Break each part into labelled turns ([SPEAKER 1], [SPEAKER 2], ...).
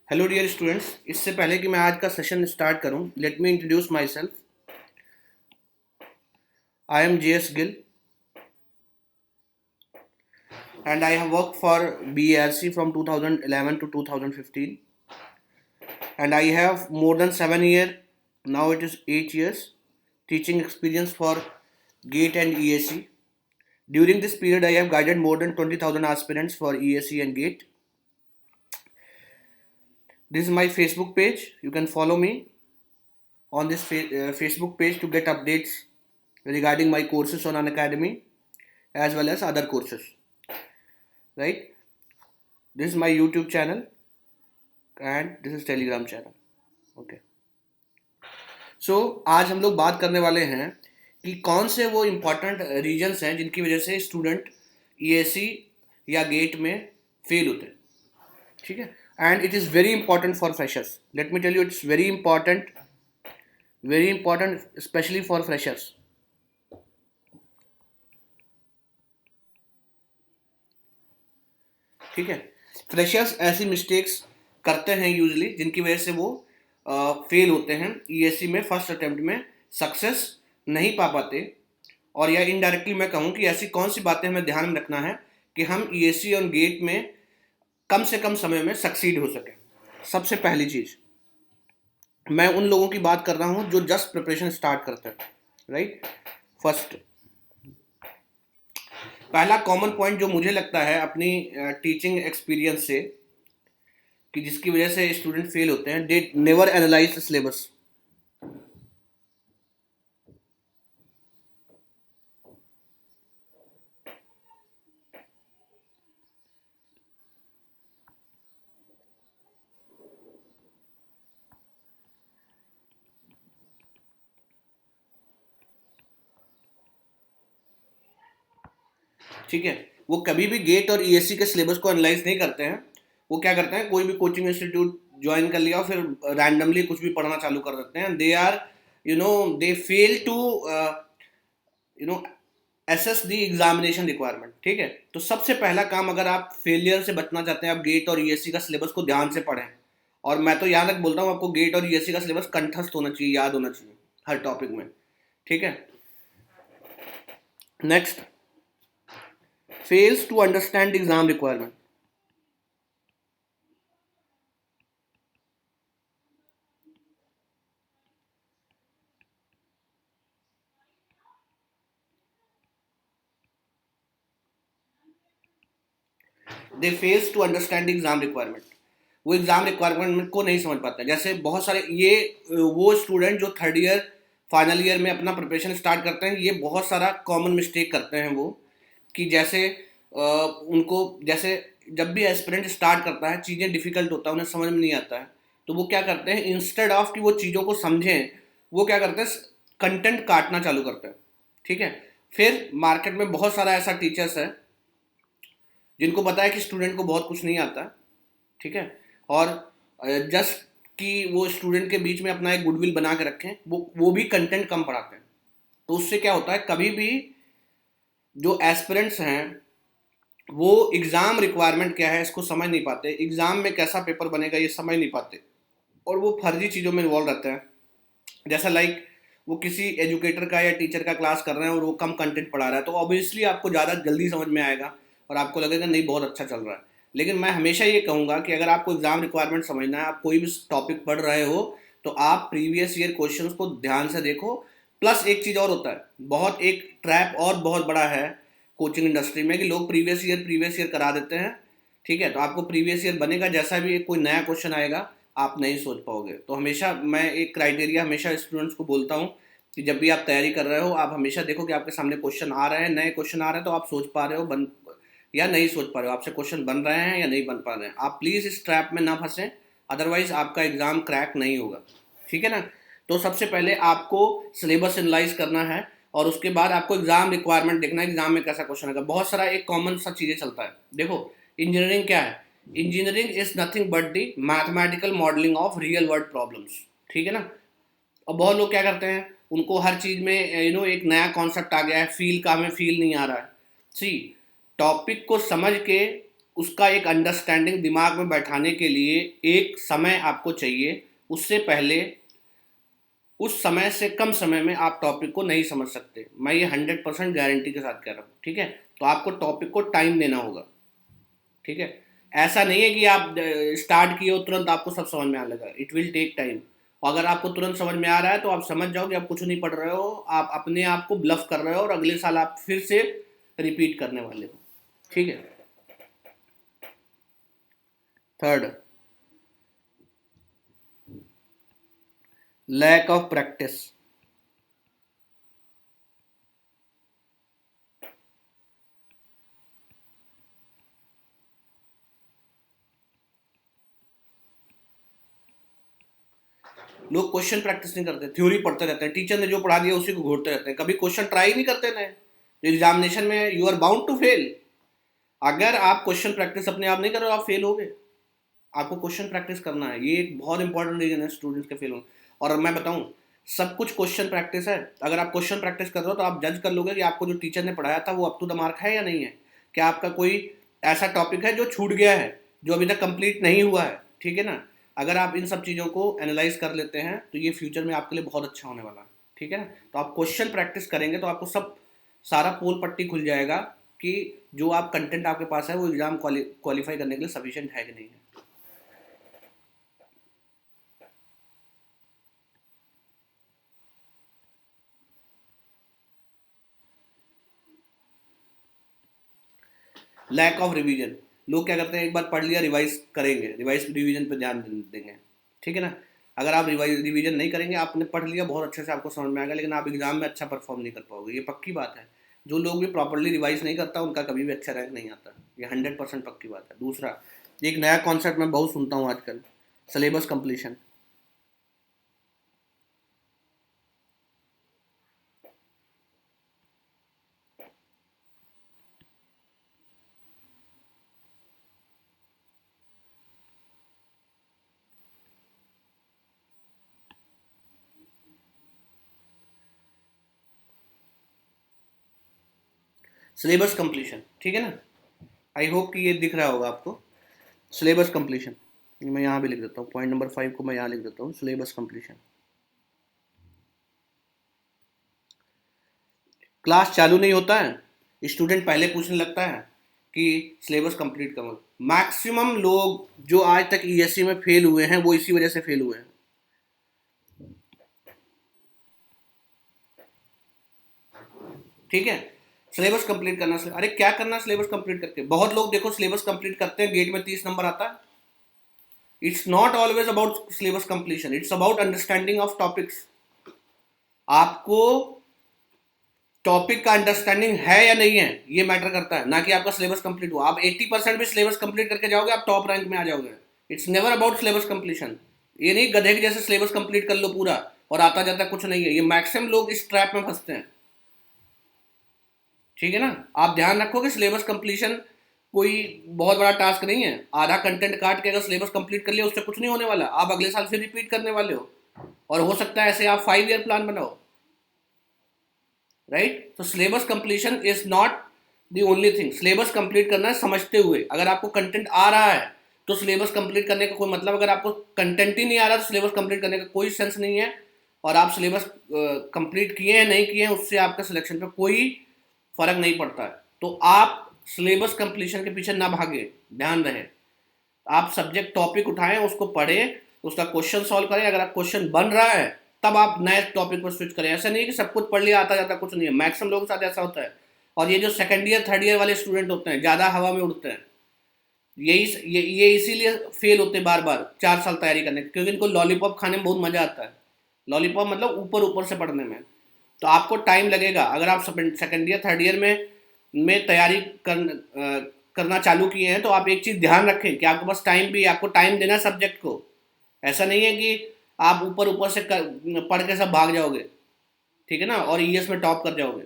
[SPEAKER 1] Hello dear students. इससे पहले कि मैं आज का सेशन स्टार्ट करूं, let me introduce my self. I am JS Gill and I have work for BARC from 2011 to 2015, and I have more than 7 years, now it is 8 years, teaching experience for GATE and EAC. During this period, I have guided more than 20,000 aspirants for EAC and GATE. This is my Facebook page. You can follow me on this Facebook page to get updates regarding my courses on Unacademy as well as other courses. Right? This is my YouTube channel and this is Telegram channel. Okay. So आज हम लोग बात करने वाले हैं कि कौन से वो इम्पोर्टेंट रीजन्स हैं जिनकी वजह से स्टूडेंट EAC या गेट में फेल होते हैं। ठीक है, and it is very important for freshers. Let me tell you, it's very important specially for freshers. ठीक है, फ्रेशर्स ऐसी मिस्टेक्स करते हैं यूजली जिनकी वजह से वो फेल होते हैं, EAC में फर्स्ट अटेम्प्ट में सक्सेस नहीं पा पाते। और या इनडायरेक्टली मैं कहूँ कि ऐसी कौन सी बातें हमें ध्यान में रखना है कि हम EAC और गेट में कम से कम समय में सक्सीड हो सके। सबसे पहली चीज़, मैं उन लोगों की बात कर रहा हूँ जो जस्ट प्रिपरेशन स्टार्ट करते हैं। राइट, फर्स्ट पहला कॉमन पॉइंट जो मुझे लगता है अपनी टीचिंग एक्सपीरियंस से कि जिसकी वजह से स्टूडेंट फेल होते हैं, they never analyse the syllabus. ठीक है, वो कभी भी गेट और EAC के सिलेबस को एनालाइज नहीं करते हैं। वो क्या करते हैं, कोई भी कोचिंग इंस्टीट्यूट ज्वाइन कर लिया और फिर रैंडमली कुछ भी पढ़ना चालू कर देते हैं। They are they fail to you know assess the examination requirement. ठीक है, तो सबसे पहला काम, अगर आप फेलियर से बचना चाहते हैं, आप गेट और EAC का सिलेबस को ध्यान से पढ़ें। और मैं तो यहाँ तक बोलता हूँ, आपको गेट और EAC का सिलेबस कंठस्थ होना चाहिए, याद होना चाहिए हर टॉपिक में। ठीक है, next, fails to understand exam requirement. They fails to understand exam requirement. वो एग्जाम रिक्वायरमेंट को नहीं समझ पाता। जैसे बहुत सारे ये वो स्टूडेंट जो थर्ड ईयर फाइनल ईयर में अपना प्रिपरेशन स्टार्ट करते हैं, ये बहुत सारा कॉमन मिस्टेक करते हैं। वो कि जैसे उनको, जैसे जब भी एस्पिरेंट स्टार्ट करता है, चीज़ें डिफिकल्ट होता है, उन्हें समझ में नहीं आता है, तो वो क्या करते हैं, इंस्टेड ऑफ कि वो चीज़ों को समझें, वो क्या करते हैं, कंटेंट काटना चालू करते हैं। ठीक है, फिर मार्केट में बहुत सारा ऐसा टीचर्स है जिनको पता है कि स्टूडेंट को बहुत कुछ नहीं आता। ठीक है, और जस्ट कि वो स्टूडेंट के बीच में अपना एक गुडविल बना के रखें, वो भी कंटेंट कम पढ़ाते हैं। तो उससे क्या होता है, कभी भी जो एस्पिरेंट्स हैं वो एग्ज़ाम रिक्वायरमेंट क्या है इसको समझ नहीं पाते, एग्ज़ाम में कैसा पेपर बनेगा ये समझ नहीं पाते, और वो फर्जी चीज़ों में इन्वॉल्व रहते हैं। जैसा लाइक वो किसी एजुकेटर का या टीचर का क्लास कर रहे हैं और वो कम कंटेंट पढ़ा रहा है, तो ऑब्वियसली आपको ज़्यादा जल्दी समझ में आएगा और आपको लगेगा नहीं बहुत अच्छा चल रहा है। लेकिन मैं हमेशा ये कहूँगा कि अगर आपको एग्ज़ाम रिक्वायरमेंट समझना है, आप कोई भी टॉपिक पढ़ रहे हो, तो आप प्रीवियस ईयर क्वेश्चंस को ध्यान से देखो। प्लस एक चीज़ और होता है, बहुत एक ट्रैप और बहुत बड़ा है कोचिंग इंडस्ट्री में, कि लोग प्रीवियस ईयर करा देते हैं। ठीक है, तो आपको प्रीवियस ईयर बनेगा, जैसा भी कोई नया क्वेश्चन आएगा आप नहीं सोच पाओगे। तो हमेशा मैं एक क्राइटेरिया हमेशा स्टूडेंट्स को बोलता हूँ कि जब भी आप तैयारी कर रहे हो, आप हमेशा देखो कि आपके सामने क्वेश्चन आ रहे हैं, नए क्वेश्चन आ रहे हैं, तो आप सोच पा रहे हो बन या नहीं सोच पा रहे हो, आपसे क्वेश्चन बन रहे हैं या नहीं बन पा रहे हैं। आप प्लीज़ इस ट्रैप में ना फंसें, अदरवाइज आपका एग्ज़ाम क्रैक नहीं होगा। ठीक है ना। तो सबसे पहले आपको सिलेबस एनालाइज करना है और उसके बाद आपको एग्ज़ाम रिक्वायरमेंट देखना है, एग्ज़ाम में कैसा क्वेश्चन आएगा। बहुत सारा एक कॉमन सा चीज़ें चलता है। देखो, इंजीनियरिंग क्या है, engineering is nothing but the mathematical modelling of real world problems. ठीक है ना। और बहुत लोग क्या करते हैं, उनको हर चीज़ में एक नया कॉन्सेप्ट आ गया है, फील का हमें फील नहीं आ रहा है। सी, टॉपिक को समझ के उसका एक अंडरस्टैंडिंग दिमाग में बैठाने के लिए एक समय आपको चाहिए। उससे पहले उस समय से कम समय में आप टॉपिक को नहीं समझ सकते। मैं ये 100% गारंटी के साथ कह रहा हूँ, ठीक है। तो आपको टॉपिक को टाइम देना होगा, ठीक है। ऐसा नहीं है कि आप स्टार्ट किए हो तुरंत आपको सब समझ में आने लगा, इट विल टेक टाइम। और अगर आपको तुरंत समझ में आ रहा है तो आप समझ जाओ कि आप कुछ नहीं पढ़ रहे हो, आप अपने आप को ब्लफ कर रहे हो और अगले साल आप फिर से रिपीट करने वाले हो, ठीक है। Third, lack of practice. लोग क्वेश्चन प्रैक्टिस नहीं करते, थ्योरी पढ़ते रहते हैं, टीचर ने जो पढ़ा दिया उसी को घूरते रहते हैं, कभी क्वेश्चन ट्राई नहीं करते नए। तो एग्जामिनेशन में you are bound to fail. अगर आप क्वेश्चन प्रैक्टिस अपने आप नहीं कर रहे हो आप फेल हो गए। आपको क्वेश्चन प्रैक्टिस करना है, ये एक बहुत इंपॉर्टेंट रीजन है स्टूडेंट्स के फेल होने। और मैं बताऊं, सब कुछ क्वेश्चन प्रैक्टिस है। अगर आप क्वेश्चन प्रैक्टिस कर रहे हो तो आप जज कर लोगे कि आपको जो टीचर ने पढ़ाया था वो अप टू द मार्क है या नहीं है। क्या आपका कोई ऐसा टॉपिक है जो छूट गया है, जो अभी तक कंप्लीट नहीं हुआ है, ठीक है ना। अगर आप इन सब चीज़ों को एनालाइज कर लेते हैं तो ये फ्यूचर में आपके लिए बहुत अच्छा होने वाला है, ठीक है ना। तो आप क्वेश्चन प्रैक्टिस करेंगे तो आपको सब सारा पोल पट्टी खुल जाएगा कि जो आप कंटेंट आपके पास है वो एग्जाम क्वालिफाई करने के लिए सफिशिएंट है कि नहीं है। Lack of revision. लोग क्या करते हैं, एक बार पढ़ लिया रिवाइज करेंगे, रिवाइज रिवीजन पे ध्यान देंगे, ठीक है ना। अगर आप रिवाइज रिवीजन नहीं करेंगे, आपने पढ़ लिया बहुत अच्छे से, आपको समझ में आएगा, लेकिन आप एग्जाम में अच्छा परफॉर्म नहीं कर पाओगे, ये पक्की बात है। जो लोग भी प्रॉपरली रिवाइज नहीं करता उनका कभी भी अच्छा रैंक नहीं आता, ये 100% पक्की बात है। दूसरा, एक नया कॉन्सेप्ट मैं बहुत सुनता हूँ आजकल, सिलेबस कंप्लीशन। सिलेबस कंप्लीशन, ठीक है ना। आई होप कि ये दिख रहा होगा आपको। सिलेबस कंप्लीशन, मैं यहाँ भी लिख देता हूँ, पॉइंट नंबर 5 को मैं यहाँ लिख देता हूँ, सिलेबस कंप्लीशन। क्लास चालू नहीं होता है, स्टूडेंट पहले पूछने लगता है कि सिलेबस कंप्लीट करो। मैक्सिमम लोग जो आज तक ईएससी में फेल हुए हैं वो इसी वजह से फेल हुए हैं, ठीक है। सिलेबस कंप्लीट करना, अरे क्या करना सिलेबस कंप्लीट करके। बहुत लोग देखो सिलेबस कंप्लीट करते हैं, गेट में 30 नंबर आता है। It's not always about syllabus completion, it's about understanding of topics. आपको टॉपिक का अंडरस्टैंडिंग है या नहीं है ये मैटर करता है, ना कि आपका सिलेबस कंप्लीट हुआ। आप 80% भी सिलेबस कंप्लीट करके जाओगे आप टॉप रैंक में आ जाओगे। It's never about syllabus completion. ये नहीं गधे के जैसे सिलेबस कंप्लीट कर लो पूरा और आता जाता कुछ नहीं है, ये मैक्सिमम लोग इस ट्रैप में फंसते हैं, ठीक है ना। आप ध्यान रखो कि सिलेबस कंप्लीशन कोई बहुत बड़ा टास्क नहीं है। आधा कंटेंट काट के अगर सिलेबस कंप्लीट कर लिया उससे कुछ नहीं होने वाला, आप अगले साल फिर रिपीट करने वाले हो। और हो सकता है ऐसे आप 5 ईयर प्लान बनाओ, राइट। तो syllabus completion is not the only thing. Syllabus complete करना है समझते हुए। अगर आपको कंटेंट आ रहा है तो सिलेबस कंप्लीट करने का कोई मतलब, अगर आपको कंटेंट ही नहीं आ रहा तो सिलेबस कंप्लीट करने का कोई सेंस नहीं है। और आप सिलेबस कंप्लीट किए हैं नहीं किए हैं उससे आपका सिलेक्शन पे कोई फर्क नहीं पड़ता है। तो आप सिलेबस कंप्लीशन के पीछे ना भागे, ध्यान रहे। आप सब्जेक्ट टॉपिक उठाएं, उसको पढ़ें, उसका क्वेश्चन सॉल्व करें। अगर आप क्वेश्चन बन रहा है तब आप नए टॉपिक पर स्विच करें। ऐसा नहीं है कि सब कुछ पढ़ लिया आता जाता कुछ नहीं है, मैक्सिमम लोगों के साथ ऐसा होता है। और ये जो सेकंड ईयर थर्ड ईयर वाले स्टूडेंट होते हैं ज़्यादा हवा में उड़ते हैं, ये इसीलिए फेल होते हैं बार बार 4 साल तैयारी करने, क्योंकि इनको लॉलीपॉप खाने में बहुत मज़ा आता है। लॉलीपॉप मतलब ऊपर ऊपर से पढ़ने में। तो आपको टाइम लगेगा। अगर आप सेकंड ईयर थर्ड ईयर में तैयारी करना चालू किए हैं तो आप एक चीज़ ध्यान रखें कि आपके पास टाइम भी, आपको टाइम देना है सब्जेक्ट को। ऐसा नहीं है कि आप ऊपर ऊपर से पढ़ के सब भाग जाओगे, ठीक है ना, और ईएस में टॉप कर जाओगे,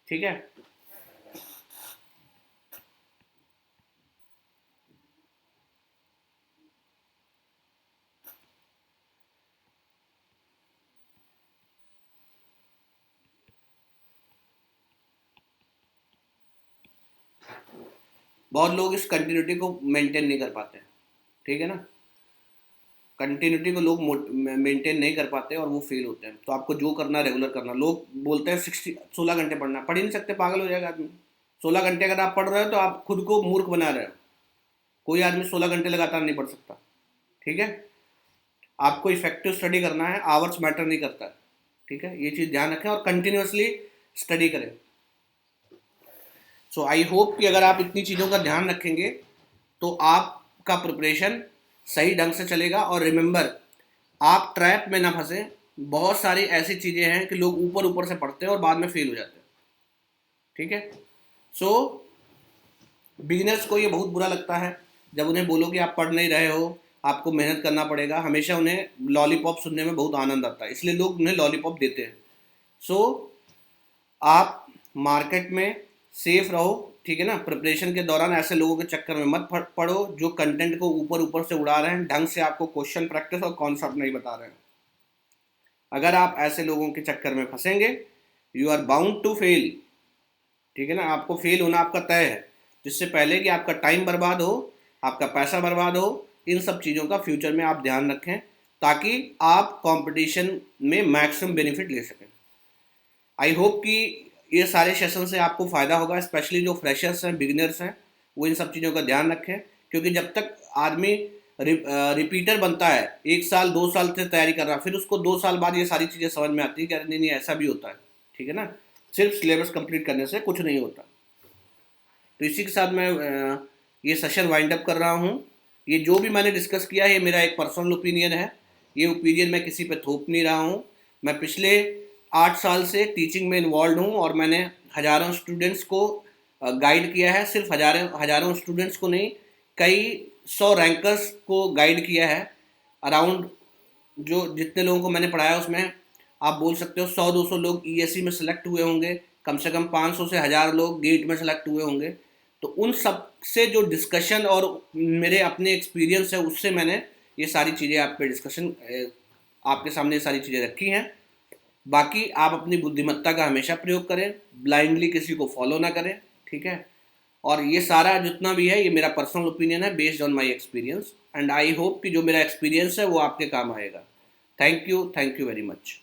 [SPEAKER 1] ठीक है। बहुत लोग इस कंटिन्यूटी को मेंटेन नहीं कर पाते, ठीक है ना। कंटिन्यूटी को लोग मेंटेन नहीं कर पाते और वो फेल होते हैं। तो आपको जो करना रेगुलर करना। लोग बोलते हैं 16 घंटे पढ़ना, पढ़ ही नहीं सकते, पागल हो जाएगा आदमी। 16 घंटे अगर आप पढ़ रहे हो तो आप खुद को मूर्ख बना रहे हो। कोई आदमी 16 घंटे लगातार नहीं पढ़ सकता, ठीक है। आपको इफेक्टिव स्टडी करना है, आवर्स मैटर नहीं करता, ठीक है। ये चीज़ ध्यान रखें और कंटिन्यूसली स्टडी करें। सो आई होप कि अगर आप इतनी चीज़ों का ध्यान रखेंगे तो आपका प्रिपरेशन सही ढंग से चलेगा। और रिमेंबर, आप ट्रैप में ना फंसे। बहुत सारी ऐसी चीज़ें हैं कि लोग ऊपर ऊपर से पढ़ते हैं और बाद में फेल हो जाते हैं, ठीक है। सो बिगिनर्स को ये बहुत बुरा लगता है जब उन्हें बोलो कि आप पढ़ नहीं रहे हो, आपको मेहनत करना पड़ेगा। हमेशा उन्हें लॉलीपॉप सुनने में बहुत आनंद आता है, इसलिए लोग उन्हें लॉलीपॉप देते हैं। सो आप मार्केट में सेफ रहो, ठीक है ना। प्रिपरेशन के दौरान ऐसे लोगों के चक्कर में मत पड़ो जो कंटेंट को ऊपर ऊपर से उड़ा रहे हैं, ढंग से आपको क्वेश्चन प्रैक्टिस और कॉन्सेप्ट नहीं बता रहे हैं। अगर आप ऐसे लोगों के चक्कर में फंसेंगे, you are bound to fail, ठीक है ना। आपको फेल होना आपका तय है। जिससे पहले कि आपका टाइम बर्बाद हो, आपका पैसा बर्बाद हो, इन सब चीज़ों का फ्यूचर में आप ध्यान रखें ताकि आप कंपटीशन में मैक्सिमम बेनिफिट ले सकें। आई होप कि ये सारे सेशन से आपको फ़ायदा होगा। स्पेशली जो फ्रेशर्स हैं, बिगिनर्स हैं, वो इन सब चीज़ों का ध्यान रखें। क्योंकि जब तक आदमी रिपीटर बनता है, 1 साल 2 साल से तैयारी कर रहा है, फिर उसको 2 साल बाद ये सारी चीज़ें समझ में आती है कि अरे नहीं नहीं ऐसा भी होता है, ठीक है ना। सिर्फ सिलेबस कंप्लीट करने से कुछ नहीं होता। तो इसी के साथ मैं ये सेशन वाइंड अप कर रहा हूँ। ये जो भी मैंने डिस्कस किया है ये मेरा एक पर्सनल ओपिनियन है। ये ओपिनियन मैं किसी पे थोप नहीं रहा हूँ। मैं पिछले 8 साल से टीचिंग में इन्वॉल्व हूँ और मैंने हज़ारों स्टूडेंट्स को गाइड किया है। सिर्फ हज़ारों स्टूडेंट्स को नहीं, कई 100 रैंकर्स को गाइड किया है। अराउंड जो जितने लोगों को मैंने पढ़ाया उसमें आप बोल सकते हो 100-200 लोग ईएससी में सेलेक्ट हुए होंगे, कम से कम 500 से 1000 लोग गेट में सेलेक्ट हुए होंगे। तो उन सब से जो डिस्कशन और मेरे अपने एक्सपीरियंस है उससे मैंने ये सारी चीज़ें आप पे डिस्कशन आपके सामने ये सारी चीज़ें रखी हैं। बाकी आप अपनी बुद्धिमत्ता का हमेशा प्रयोग करें, ब्लाइंडली किसी को फॉलो ना करें, ठीक है। और ये सारा जितना भी है ये मेरा पर्सनल ओपिनियन है based on my experience, and I hope कि जो मेरा एक्सपीरियंस है वो आपके काम आएगा। Thank you very much.